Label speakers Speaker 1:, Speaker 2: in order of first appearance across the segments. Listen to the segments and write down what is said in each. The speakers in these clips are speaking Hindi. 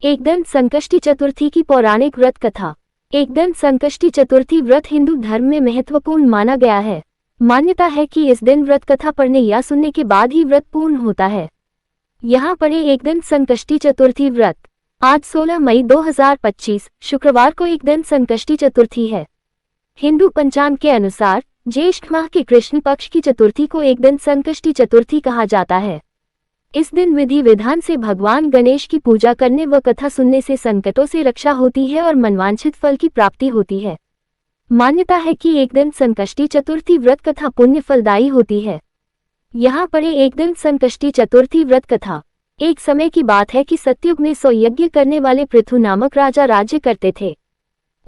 Speaker 1: एकदंत संकष्टी चतुर्थी की पौराणिक व्रत कथा। एकदंत संकष्टी चतुर्थी व्रत हिंदू धर्म में महत्वपूर्ण माना गया है। मान्यता है कि इस दिन व्रत कथा पढ़ने या सुनने के बाद ही व्रत पूर्ण होता है। यहाँ पढ़े एकदंत संकष्टी चतुर्थी व्रत। आज 16 मई 2025 शुक्रवार को एकदंत संकष्टी चतुर्थी है। हिंदू पंचांग के अनुसार ज्येष्ठ माह के कृष्ण पक्ष की चतुर्थी को एकदंत संकष्टी चतुर्थी कहा जाता है। इस दिन विधि विधान से भगवान गणेश की पूजा करने व कथा सुनने से संकटों से रक्षा होती है और मनवांछित फल की प्राप्ति होती है। मान्यता है कि एकदंत संकष्टी चतुर्थी व्रत कथा पुण्य फलदायी होती है। यहाँ पढ़े एकदंत संकष्टी चतुर्थी व्रत कथा। एक समय की बात है कि सतयुग में 100 यज्ञ करने वाले पृथु नामक राजा राज्य करते थे।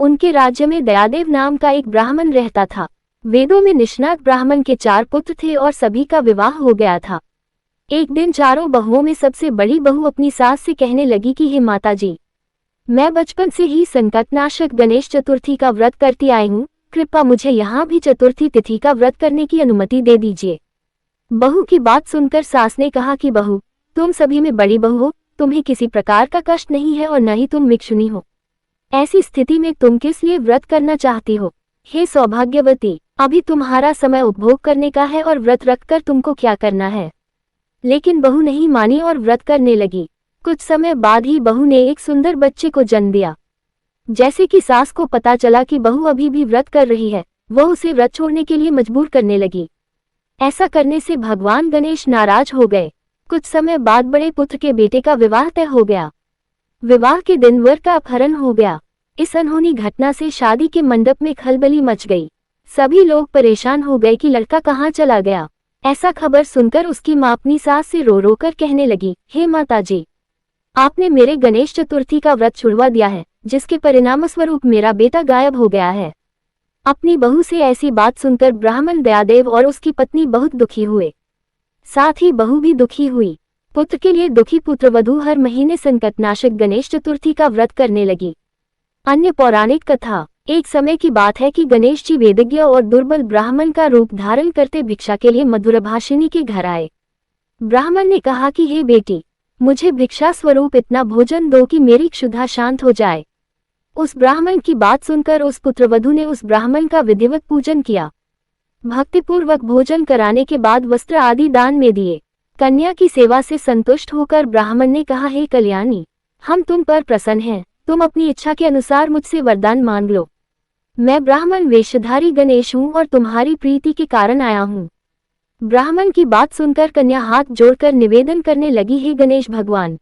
Speaker 1: उनके राज्य में दयादेव नाम का एक ब्राह्मण रहता था। वेदों में निष्णात ब्राह्मण के 4 पुत्र थे और सभी का विवाह हो गया था। एक दिन चारों बहुओं में सबसे बड़ी बहू अपनी सास से कहने लगी कि हे माताजी, मैं बचपन से ही संकटनाशक गणेश चतुर्थी का व्रत करती आई हूँ, कृपया मुझे यहाँ भी चतुर्थी तिथि का व्रत करने की अनुमति दे दीजिए। बहू की बात सुनकर सास ने कहा कि बहू, तुम सभी में बड़ी बहू हो, तुम्हें किसी प्रकार का कष्ट नहीं है और न ही तुम मिक्षुनी हो। ऐसी स्थिति में तुम किस लिए व्रत करना चाहती हो? हे सौभाग्यवती, अभी तुम्हारा समय उपभोग करने का है और व्रत रखकर तुमको क्या करना है? लेकिन बहू नहीं मानी और व्रत करने लगी। कुछ समय बाद ही बहू ने एक सुंदर बच्चे को जन्म दिया। जैसे कि सास को पता चला कि बहू अभी भी व्रत कर रही है, वह उसे व्रत छोड़ने के लिए मजबूर करने लगी। ऐसा करने से भगवान गणेश नाराज हो गए। कुछ समय बाद बड़े पुत्र के बेटे का विवाह तय हो गया। विवाह के दिन वर का अपहरण हो गया। इस अनहोनी घटना से शादी के मंडप में खलबली मच गई। सभी लोग परेशान हो गए कि लड़का कहाँ चला गया। ऐसा खबर सुनकर उसकी माँ अपनी सास से रो रो कर कहने लगी, हे माताजी, आपने मेरे गणेश चतुर्थी का व्रत छुड़वा दिया है, जिसके परिणामस्वरूप मेरा बेटा गायब हो गया है। अपनी बहू से ऐसी बात सुनकर ब्राह्मण दयादेव और उसकी पत्नी बहुत दुखी हुए। साथ ही बहू भी दुखी हुई। पुत्र के लिए दुखी पुत्रवधू हर महीने संकटनाशक गणेश चतुर्थी का व्रत करने लगी। अन्य पौराणिक कथा। एक समय की बात है कि गणेश जी वेदज्ञ और दुर्बल ब्राह्मण का रूप धारण करते भिक्षा के लिए मधुरभाषिनी के घर आए। ब्राह्मण ने कहा कि हे बेटी, मुझे भिक्षा स्वरूप इतना भोजन दो कि मेरी क्षुधा शांत हो जाए। उस ब्राह्मण की बात सुनकर उस पुत्रवधू ने उस ब्राह्मण का विधिवत पूजन किया। भक्तिपूर्वक भोजन कराने के बाद वस्त्र आदि दान में दिए। कन्या की सेवा से संतुष्ट होकर ब्राह्मण ने कहा, हे कल्याणी, हम तुम पर प्रसन्न हैं, तुम अपनी इच्छा के अनुसार मुझसे वरदान मांग लो। मैं ब्राह्मण वेशधारी गणेश हूँ और तुम्हारी प्रीति के कारण आया हूँ। ब्राह्मण की बात सुनकर कन्या हाथ जोड़कर निवेदन करने लगी, हे गणेश भगवान,